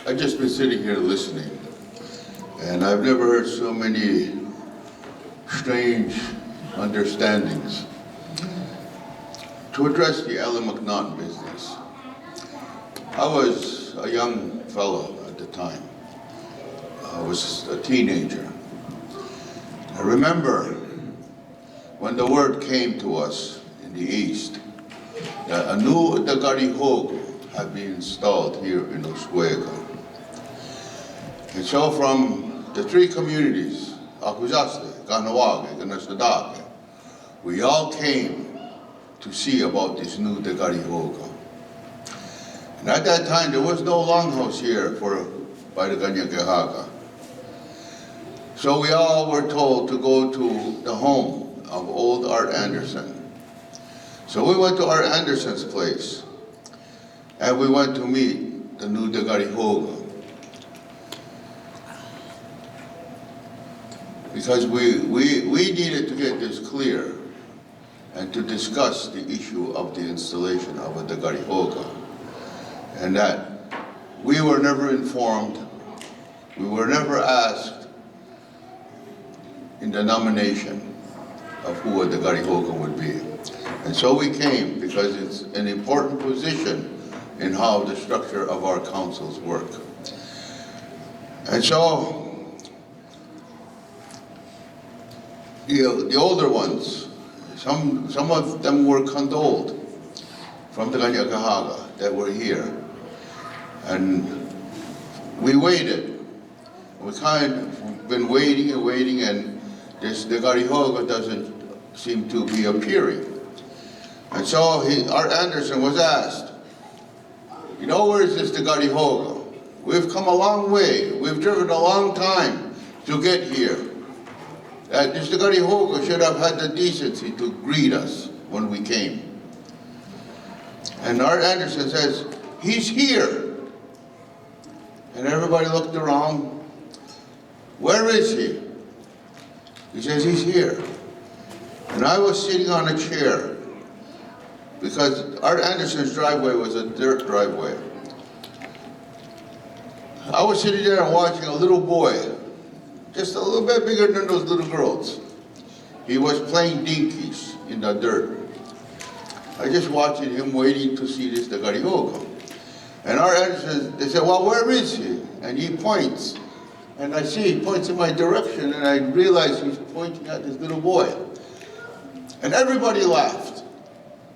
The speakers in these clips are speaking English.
I've just been sitting here listening, and I've never heard so many strange understandings. To address the Ellen McNaughton business, I was a young fellow at the time. I was a teenager. I remember when the word came to us in the East that a new Dagarihogo had been installed here in Oswego. And so from the three communities, Akuzaste, Kayanlaʻkó, Kayanlaʻkó, we all came to see about this new Dagarihogo. And at that time, there was no longhouse here by the Kayanlaʻkó. So we all were told to go to the home of old Art Anderson. So we went to Art Anderson's place, and we went to meet the new Dagarihogo. Because we needed to get this clear and to discuss the issue of the installation of a Dagarihogo. And that we were never informed, we were never asked in the nomination of who a Dagarihogo would be. And so we came because it's an important position in how the structure of our councils work. And so, the older ones, some of them were condoled from the Kayanlaʻkó that were here. And we waited. We kind of been waiting and waiting, and this Dagarihogo doesn't seem to be appearing. And so Art Anderson was asked, you know, where is this Dagarihogo? We've come a long way. We've driven a long time to get here. That this Dagarihogo should have had the decency to greet us when we came. And Art Anderson says, he's here. And everybody looked around. Where is he? He says, he's here. And I was sitting on a chair because Art Anderson's driveway was a dirt driveway. I was sitting there and watching a little boy, just a little bit bigger than those little girls. He was playing dinkies in the dirt. I just watching him waiting to see this Dagarihogo. And Art Anderson, they said, well, where is he? And he points. And I see he points in my direction, and I realize he's pointing at this little boy. And everybody laughed.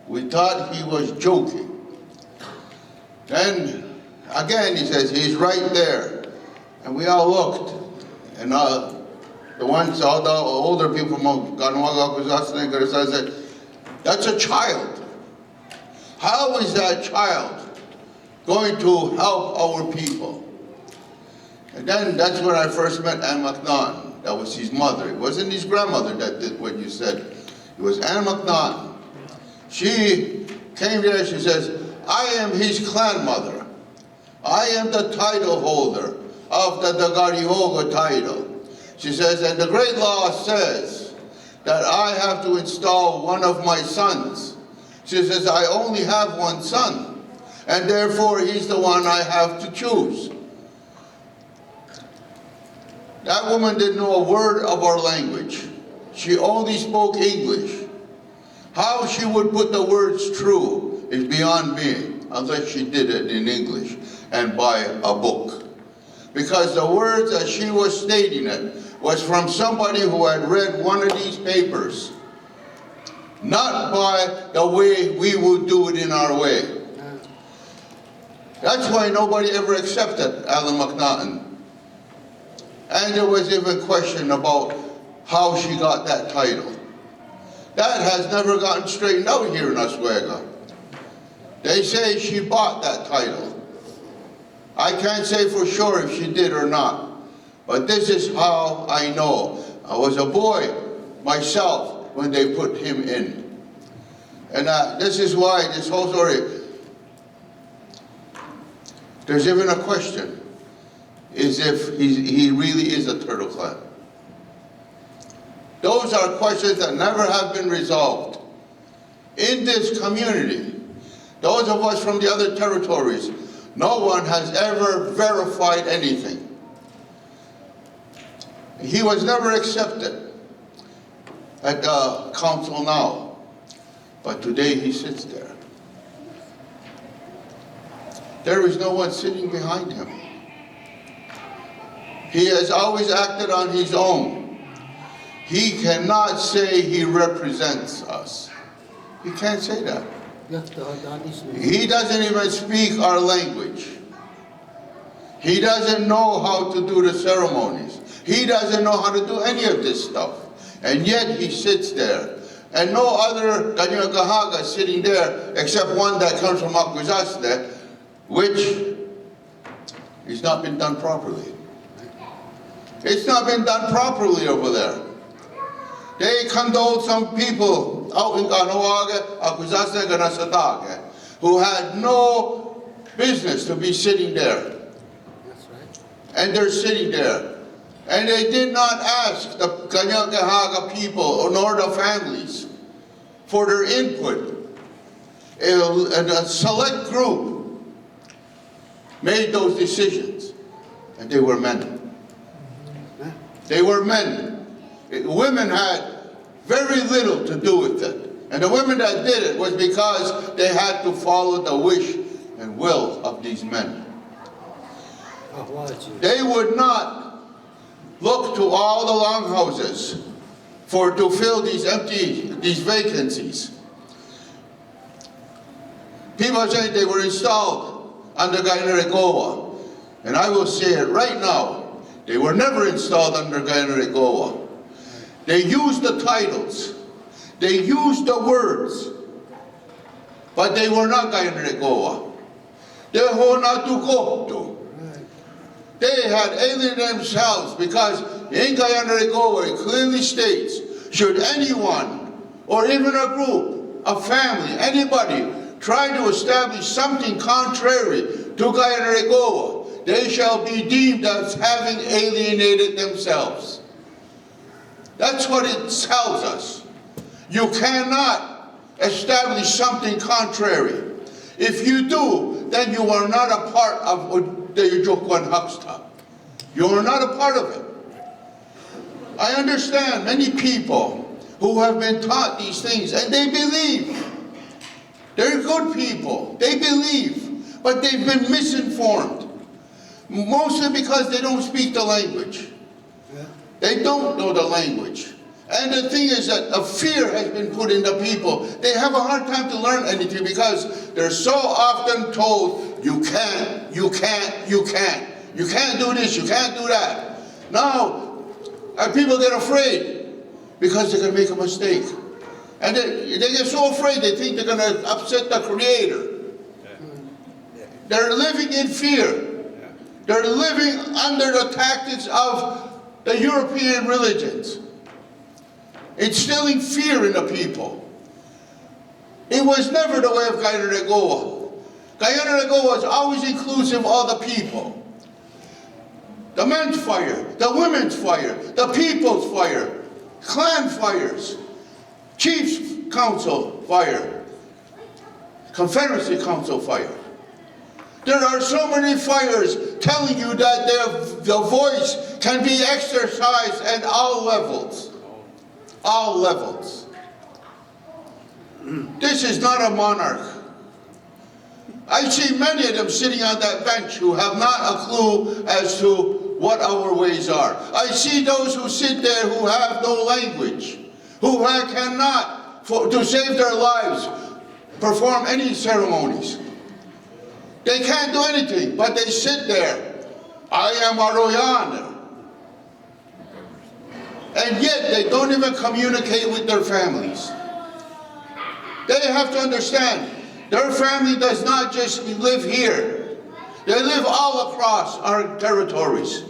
We thought he was joking. Then, again, he says, he's right there. And we all looked. And all the older people from Kayanlaʻkó said, that's a child. How is that child going to help our people? And then that's when I first met Anne McNaughton. That was his mother. It wasn't his grandmother that did what you said. It was Anne McNaughton. She came there, she says, I am his clan mother. I am the title holder of the Dagarihogo title. She says, and the great law says that I have to install one of my sons. She says, I only have one son, and therefore he's the one I have to choose. That woman didn't know a word of our language. She only spoke English. How she would put the words true is beyond me, unless she did it in English and by a book. Because the words that she was stating it was from somebody who had read one of these papers, not by the way we would do it in our way. That's why nobody ever accepted Ellen McNaughton. And there was even question about how she got that title. That has never gotten straightened out here in Oswego. They say she bought that title. I can't say for sure if she did or not, but this is how I know. I was a boy myself when they put him in. And this is why this whole story, there's even a question, is if he really is a Turtle Clan. Those are questions that never have been resolved. In this community, those of us from the other territories No one has ever verified anything. He was never accepted at the council now, but today he sits there. There is no one sitting behind him. He has always acted on his own. He cannot say he represents us. He can't say that. He doesn't even speak our language. He doesn't know how to do the ceremonies. He doesn't know how to do any of this stuff. And yet he sits there. And no other Kayanlaʻkó sitting there except one that comes from Akwesasne, which has not been done properly. It's not been done properly over there. They condoled some people out in Kayanlaʻkó, Akwesasne, Ganasatake, who had no business to be sitting there. That's right. And they're sitting there. And they did not ask the Kayanlaʻkó people nor the families for their input. And a select group made those decisions. And they were men. They were men. Women had very little to do with it. And the women that did it was because they had to follow the wish and will of these men. They would not look to all the longhouses to fill these vacancies. People are saying they were installed under Kayanlaʻkó, and I will say it right now. They were never installed under Kayanlaʻkó. They used the titles. They used the words. But they were not Kayanlaʻkó. They were not Tukoptu. They had alienated themselves because in Kayanlaʻkó it clearly states, should anyone, or even a group, a family, anybody, try to establish something contrary to Kayanlaʻkó, they shall be deemed as having alienated themselves. That's what it tells us. You cannot establish something contrary. If you do, then you are not a part of the Ujokwan Haksta. You are not a part of it. I understand many people who have been taught these things and they believe. They're good people. They believe, but they've been misinformed. Mostly because they don't speak the language. They don't know the language. And the thing is that a fear has been put in the people. They have a hard time to learn anything because they're so often told, you can't, you can't, you can't. You can't do this, you can't do that. Now, people get afraid because they're going to make a mistake. And they get so afraid they think they're going to upset the Creator. They're living in fear. They're living under the tactics of the European religions, instilling fear in the people. It was never the way of Kayanlaʻkó. Kayanlaʻkó was always inclusive of the people. The men's fire, the women's fire, the people's fire, clan fires, chiefs council fire, confederacy council fire. There are so many fires telling you that the voice can be exercised at all levels. All levels. This is not a monarch. I see many of them sitting on that bench who have not a clue as to what our ways are. I see those who sit there who have no language, who cannot, to save their lives, perform any ceremonies. They can't do anything, but they sit there. I am a Royan. And yet they don't even communicate with their families. They have to understand, their family does not just live here. They live all across our territories.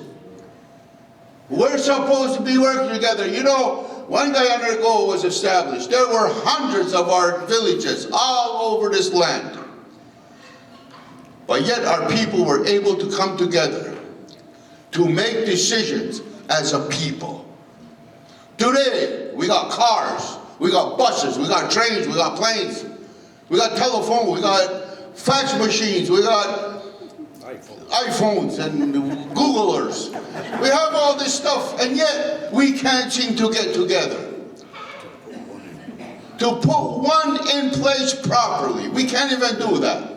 We're supposed to be working together. You know, when Kayanlaʻkó was established, there were hundreds of our villages all over this land. But yet our people were able to come together to make decisions as a people. Today, we got cars, we got buses, we got trains, we got planes, we got telephone, we got fax machines, we got iPhones and Googlers. We have all this stuff, and yet we can't seem to get together to put one in place properly. We can't even do that.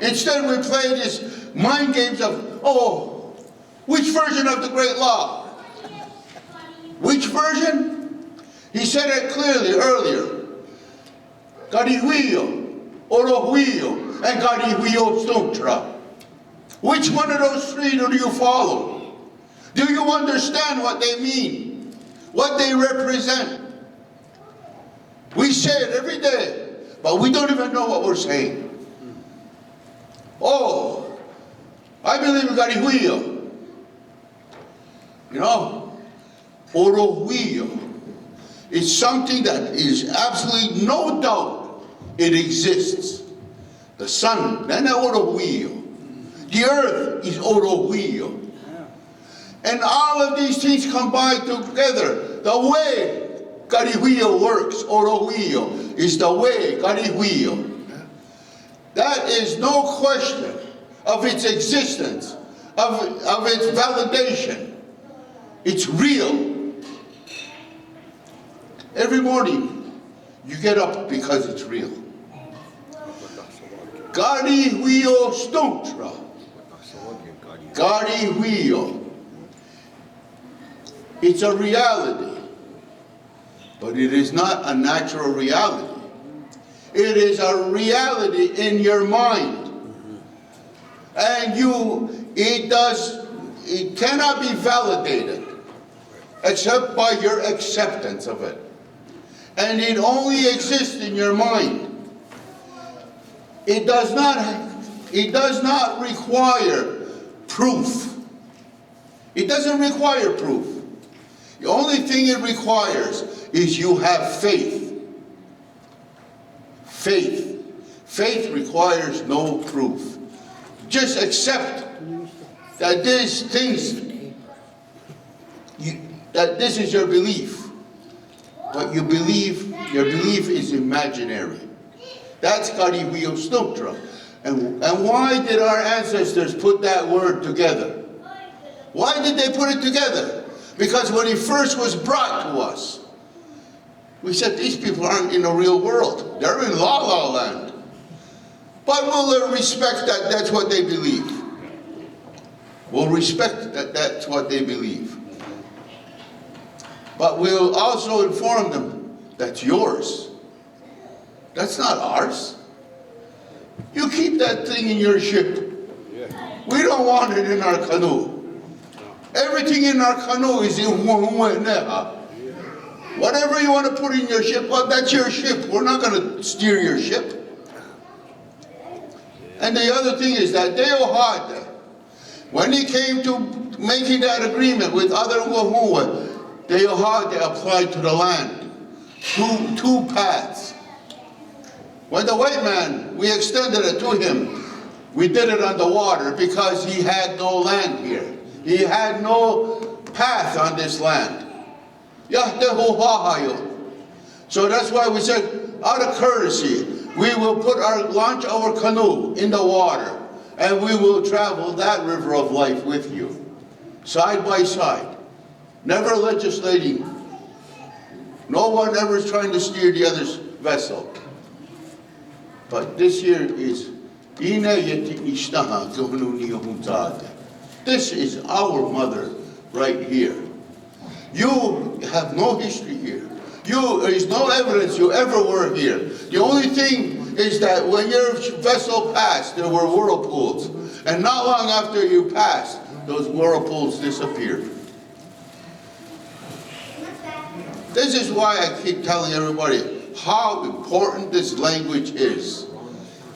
Instead, we play these mind games of, oh, which version of the great law? Which version? He said it clearly earlier. Karihuio, Orohuio, and Karihuio Sutra. Which one of those three do you follow? Do you understand what they mean? What they represent? We say it every day, but we don't even know what we're saying. Oh, I believe in Karihuio. You know, Orohuio is something that is absolutely no doubt it exists. The sun, then Orohuio. The earth is Orohuio. And all of these things combine together. The way Karihuio works, Orohuio, is the way Karihuio. That is no question of its existence, of its validation. It's real. Every morning, you get up because it's real. Karihuio Sutra. Karihuio. It's a reality, but it is not a natural reality. It is a reality in your mind. And it cannot be validated except by your acceptance of it. And it only exists in your mind. It does not require proof. It doesn't require proof. The only thing it requires is you have faith. Faith. Faith requires no proof. Just accept that these things, that this is your belief. But your belief is imaginary. That's Karihuio Sutra. And why did our ancestors put that word together? Why did they put it together? Because when it first was brought to us, we said, these people aren't in the real world. They're in La La Land. But we'll respect that that's what they believe. We'll respect that that's what they believe. But we'll also inform them, that's yours. That's not ours. You keep that thing in your ship. We don't want it in our canoe. Everything in our canoe is in Huahueneha. Whatever you want to put in your ship, well, that's your ship. We're not going to steer your ship. And the other thing is that Deohade, when he came to making that agreement with other Wahua, Deohade applied to the land. Two paths. When the white man, we extended it to him, we did it on the water because he had no land here. He had no path on this land. So that's why we said, out of courtesy, we will launch our canoe in the water, and we will travel that river of life with you, side by side, never legislating. No one ever is trying to steer the other's vessel. But this year is this is our mother right here. You have no history here. There is no evidence you ever were here. The only thing is that when your vessel passed, there were whirlpools. And not long after you passed, those whirlpools disappeared. This is why I keep telling everybody how important this language is.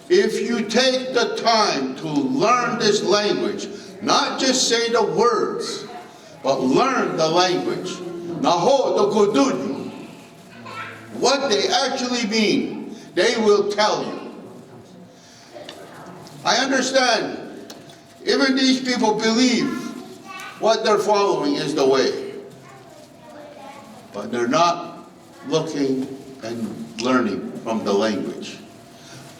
If you take the time to learn this language, not just say the words, but learn the language. Naho the Godunyu. What they actually mean, they will tell you. I understand, even these people believe what they're following is the way. But they're not looking and learning from the language.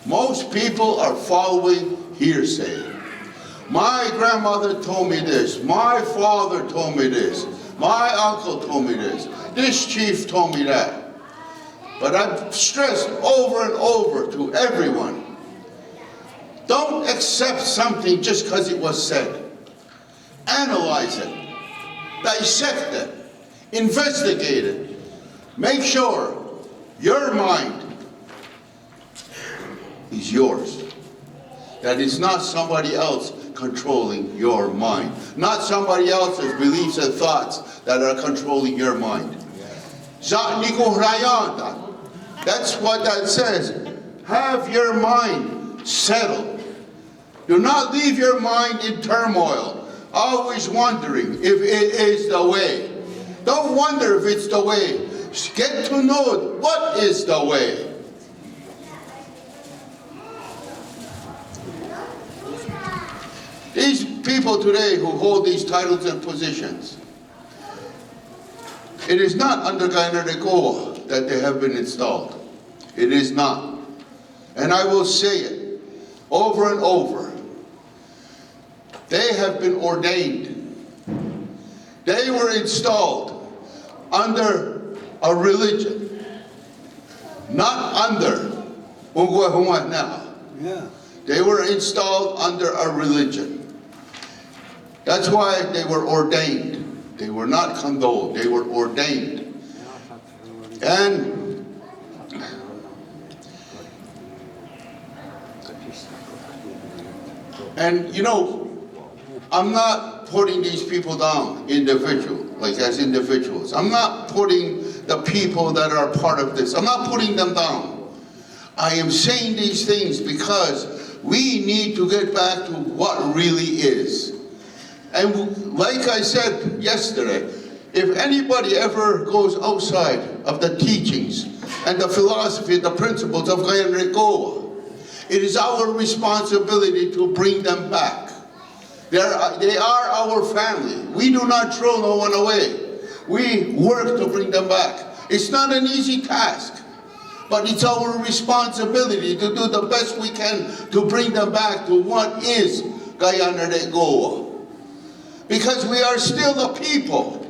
Most people are following hearsay. My grandmother told me this. My father told me this. My uncle told me this. This chief told me that. But I've stressed over and over to everyone, don't accept something just because it was said. Analyze it. Dissect it. Investigate it. Make sure your mind is yours. That it's not somebody else controlling your mind. Not somebody else's beliefs and thoughts that are controlling your mind. That's what that says. Have your mind settled. Do not leave your mind in turmoil, always wondering if it is the way. Don't wonder if it's the way. Get to know what is the way. These people today who hold these titles and positions, it is not under Kayanlaʻkó that they have been installed. It is not. And I will say it over and over. They have been ordained. They were installed under a religion, not under now. Yeah. They were installed under a religion. That's why they were ordained. They were not condoled, they were ordained. And you know, I'm not putting these people down as individuals. I'm not putting the people that are part of this, I'm not putting them down. I am saying these things because we need to get back to what really is. And like I said yesterday, if anybody ever goes outside of the teachings and the philosophy, the principles of Kayanlaʻkó, it is our responsibility to bring them back. They are our family. We do not throw no one away. We work to bring them back. It's not an easy task, but it's our responsibility to do the best we can to bring them back to what is Kayanlaʻkó. Because we are still a people.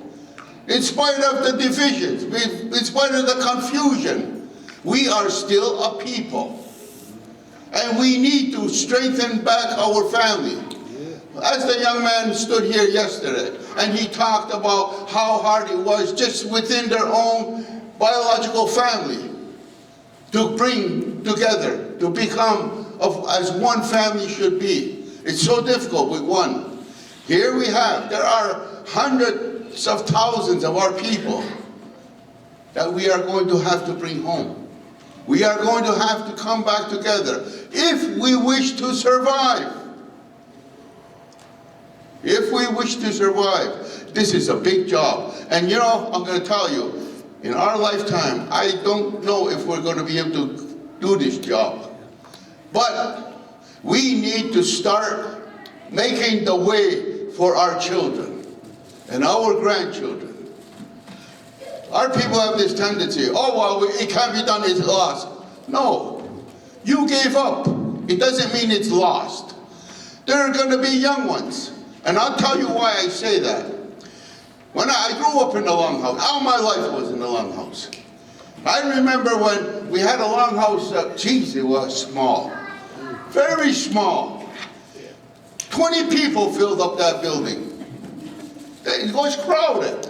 In spite of the divisions, in spite of the confusion, we are still a people. And we need to strengthen back our family. As the young man stood here yesterday, and he talked about how hard it was just within their own biological family to bring together, to become as one family should be. It's so difficult with one. Here we have, there are hundreds of thousands of our people that we are going to have to bring home. We are going to have to come back together if we wish to survive. If we wish to survive. This is a big job. And you know, I'm going to tell you, in our lifetime, I don't know if we're going to be able to do this job. But we need to start making the way for our children and our grandchildren. Our people have this tendency, oh, well, it can't be done, it's lost. No, you gave up. It doesn't mean it's lost. There are going to be young ones. And I'll tell you why I say that. When I grew up in the longhouse, all my life was in the longhouse. I remember when we had a longhouse, geez, it was small. Very small. 20 people filled up that building. It was crowded.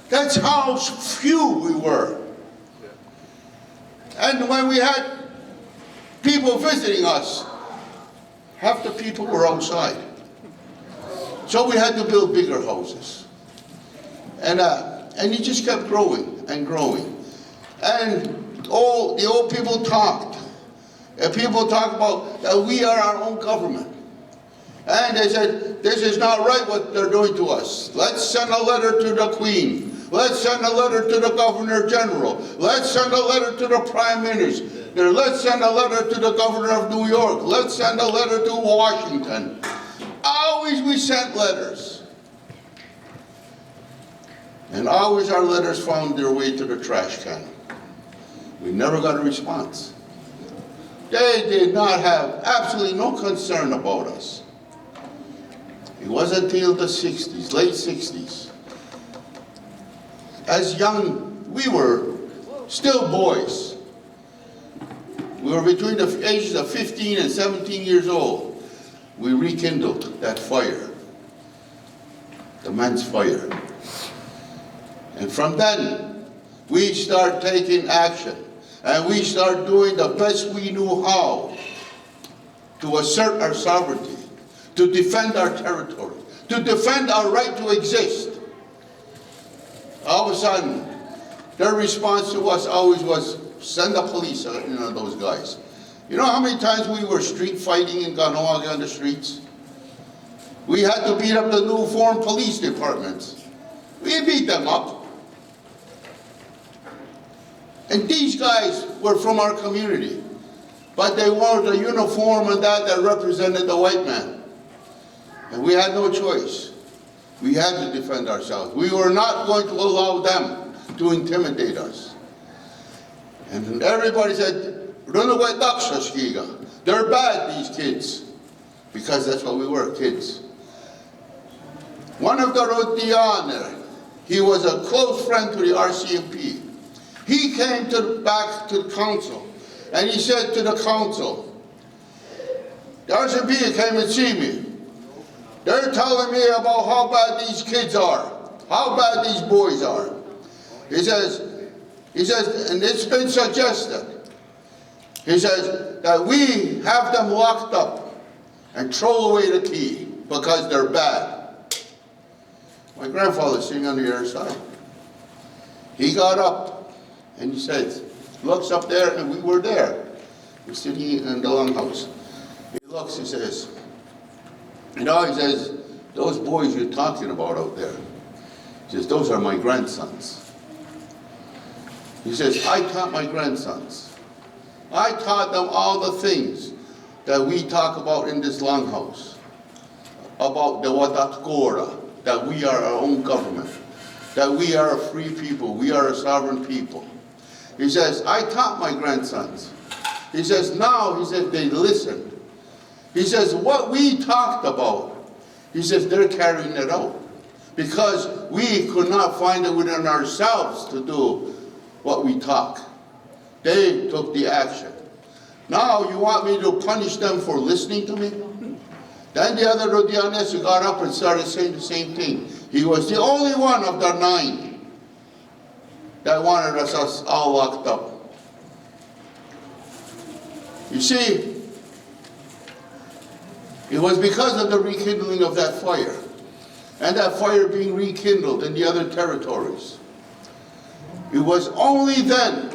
That's how few we were. And when we had people visiting us, half the people were outside. So we had to build bigger houses. And it just kept growing and growing. And the old people talked. And people talked about that we are our own government. And they said, this is not right what they're doing to us. Let's send a letter to the Queen. Let's send a letter to the Governor General. Let's send a letter to the Prime Minister. Let's send a letter to the Governor of New York. Let's send a letter to Washington. Always we sent letters. And always our letters found their way to the trash can. We never got a response. They did not have absolutely no concern about us. It wasn't until the 60s, late 60s. As young, we were still boys. We were between the ages of 15 and 17 years old. We rekindled that fire, the men's fire. And from then, we start taking action. And we start doing the best we knew how to assert our sovereignty, to defend our territory, to defend our right to exist. All of a sudden, their response to us always was, send the police, those guys. You know how many times we were street fighting in Kayanlaʻkó on the streets? We had to beat up the new formed police departments. We beat them up. And these guys were from our community, but they wore a uniform and that represented the white man. And we had no choice. We had to defend ourselves. We were not going to allow them to intimidate us. And everybody said, they're bad, these kids. Because that's what we were, kids. One of the Rodiane, he was a close friend to the RCMP. He came back to the council, and he said to the council, the RCMP came and see me. They're telling me about how bad these kids are, how bad these boys are. He says, and it's been suggested, he says, that we have them locked up and throw away the key because they're bad. My grandfather's sitting on the other side. He got up and he says, looks up there, and we were there. We're sitting in the longhouse. He looks, he says, he says, those boys you're talking about out there, he says, those are my grandsons. He says, I taught my grandsons. I taught them all the things that we talk about in this longhouse, about the Watatkora, that we are our own government, that we are a free people, we are a sovereign people. He says, I taught my grandsons. He says, now, he said, they listened. He says, what we talked about, he says, they're carrying it out. Because we could not find it within ourselves to do what we talk. They took the action. Now, you want me to punish them for listening to me? Then the other Rodianes got up and started saying the same thing. He was the only one of the 9 that wanted us all locked up. You see, it was because of the rekindling of that fire, and that fire being rekindled in the other territories. It was only then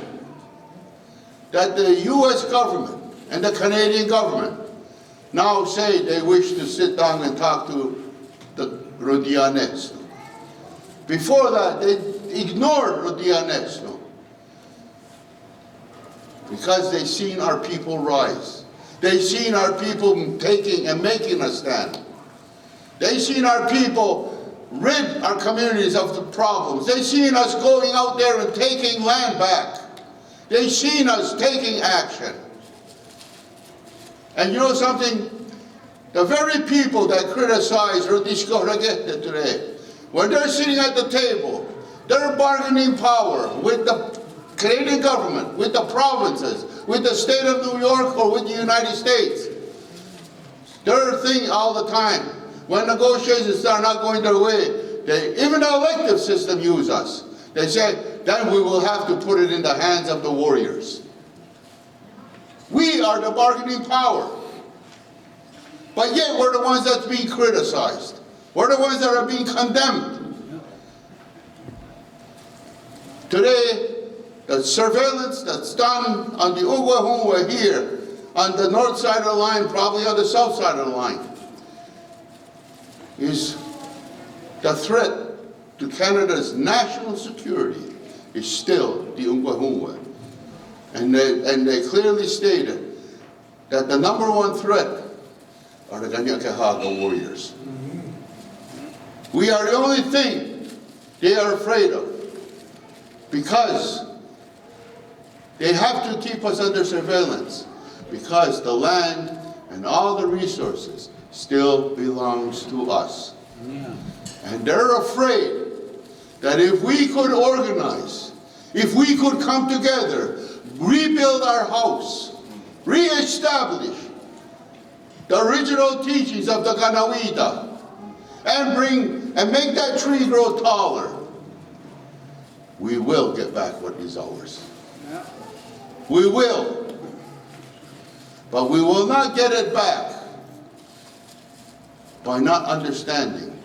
that the U.S. government and the Canadian government now say they wish to sit down and talk to the Rodianes. Before that, they ignored Rodianes, because they seen our people rise. They seen our people taking and making a stand. They seen our people rid our communities of the problems. They seen us going out there and taking land back. They seen us taking action. And you know something? The very people that criticize Rodishko Ragete today, when they're sitting at the table, their bargaining power with the Canadian government, with the provinces, with the state of New York, or with the United States, their thing all the time, when negotiations are not going their way, even the elective system use us. They say, then we will have to put it in the hands of the warriors. We are the bargaining power. But yet we're the ones that's being criticized. We're the ones that are being condemned. Today, the surveillance that's done on the Ugwahumwa here, on the north side of the line, probably on the south side of the line, is the threat to Canada's national security is still the Ugwahumwa. And they clearly stated that the #1 threat are the Kayanlaʻkó warriors. We are the only thing they are afraid of, because they have to keep us under surveillance, because the land and all the resources still belongs to us. And they're afraid that if we could organize, if we could come together, rebuild our house, reestablish the original teachings of the Ganawida, and make that tree grow taller, we will get back what is ours. We will. But we will not get it back by not understanding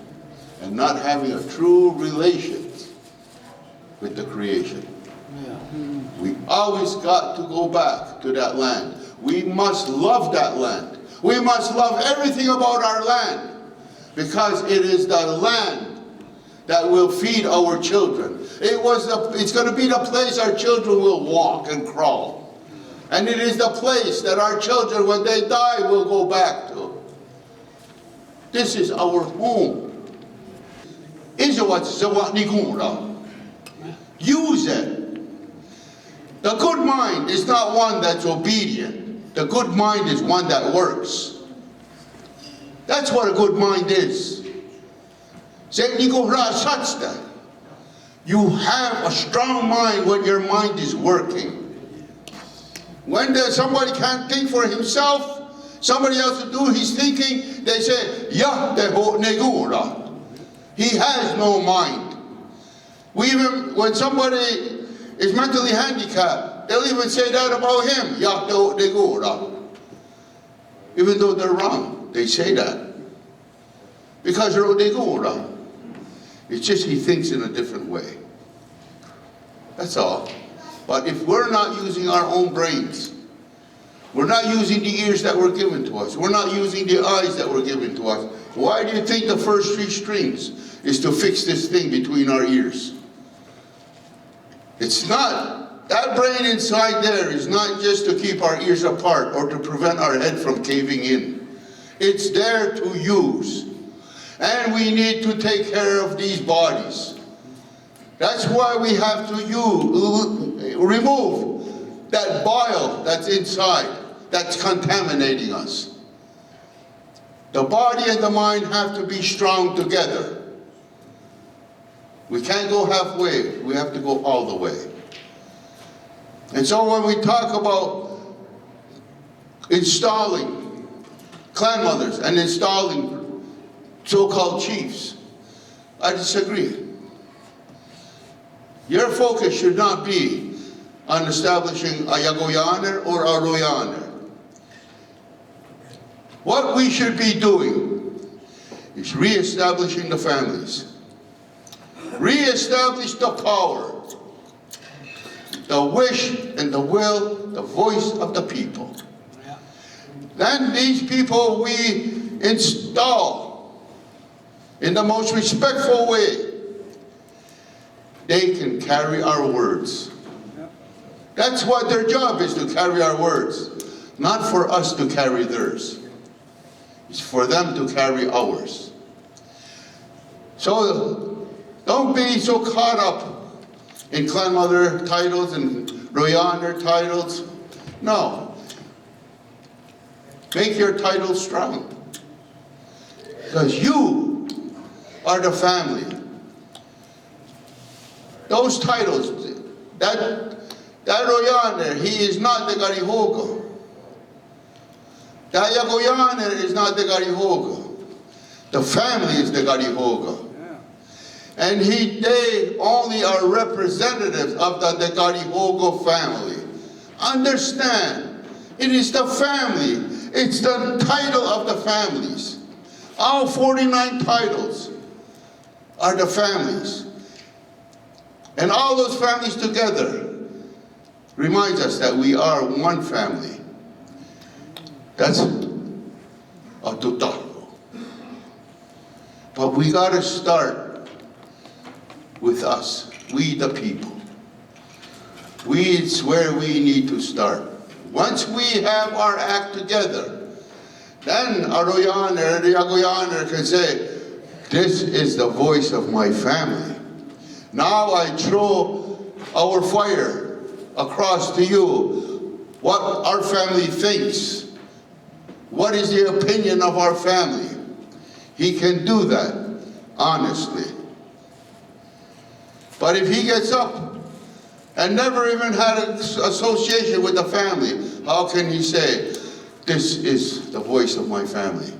and not having a true relation with the creation. We always got to go back to that land. We must love that land. We must love everything about our land, because it is the land that will feed our children. It's going to be the place our children will walk and crawl. And it is the place that our children, when they die, will go back to. This is our home. Use it. The good mind is not one that's obedient. The good mind is one that works. That's what a good mind is. You have a strong mind when your mind is working. When somebody can't think for himself, somebody else to do his thinking, they say, he has no mind. When somebody is mentally handicapped, they'll even say that about him, even though they're wrong. They say that because it's just he thinks in a different way. That's all. But if we're not using our own brains, we're not using the ears that were given to us, we're not using the eyes that were given to us, why do you think the first 3 strings is to fix this thing between our ears? It's not. That brain inside there is not just to keep our ears apart or to prevent our head from caving in. It's there to use. And we need to take care of these bodies. That's why we have to remove that bile that's inside, that's contaminating us. The body and the mind have to be strong together. We can't go halfway. We have to go all the way. And so when we talk about installing clan mothers and installing so-called chiefs, I disagree. Your focus should not be on establishing a Yagoyaner or a Royaner. What we should be doing is re-establishing the families. Re-establish the power, the wish and the will, the voice of the people. Then these people we install in the most respectful way. They can carry our words. That's what their job is, to carry our words. Not for us to carry theirs. It's for them to carry ours. So don't be so caught up in clan mother titles and Royaner titles. No. Make your title strong. Because you are the family. Those titles, that Royaner, he is not the Garihogo. That Yagoyaner is not the Garihogo. The family is the Garihogo. And they only are representatives of the Garihogo family. Understand, it is the family. It's the title of the families. All 49 titles are the families. And all those families together reminds us that we are one family. That's a tutalo. But we got to start with us, we the people. It's where we need to start. Once we have our act together, then a Royaner, a Yagoyaner can say, this is the voice of my family. Now I throw our fire across to you, what our family thinks what is the opinion of our family. He can do that, honestly. But if he gets up and never even had an association with the family, how can he say, this is the voice of my family?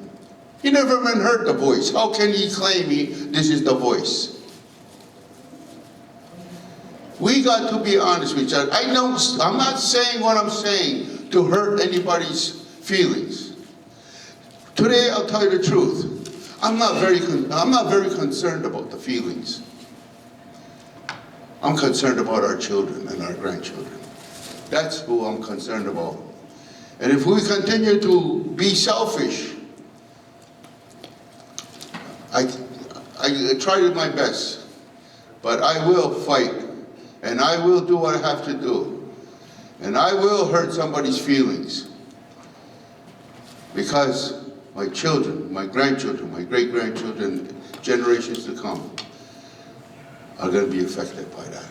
He never even heard the voice. How can he claim this is the voice? We got to be honest with each other. I'm not saying what I'm saying to hurt anybody's feelings. Today, I'll tell you the truth. I'm not very concerned about the feelings. I'm concerned about our children and our grandchildren. That's who I'm concerned about. And if we continue to be selfish, I tried my best, but I will fight, and I will do what I have to do, and I will hurt somebody's feelings, because my children, my grandchildren, my great-grandchildren, generations to come, are going to be affected by that.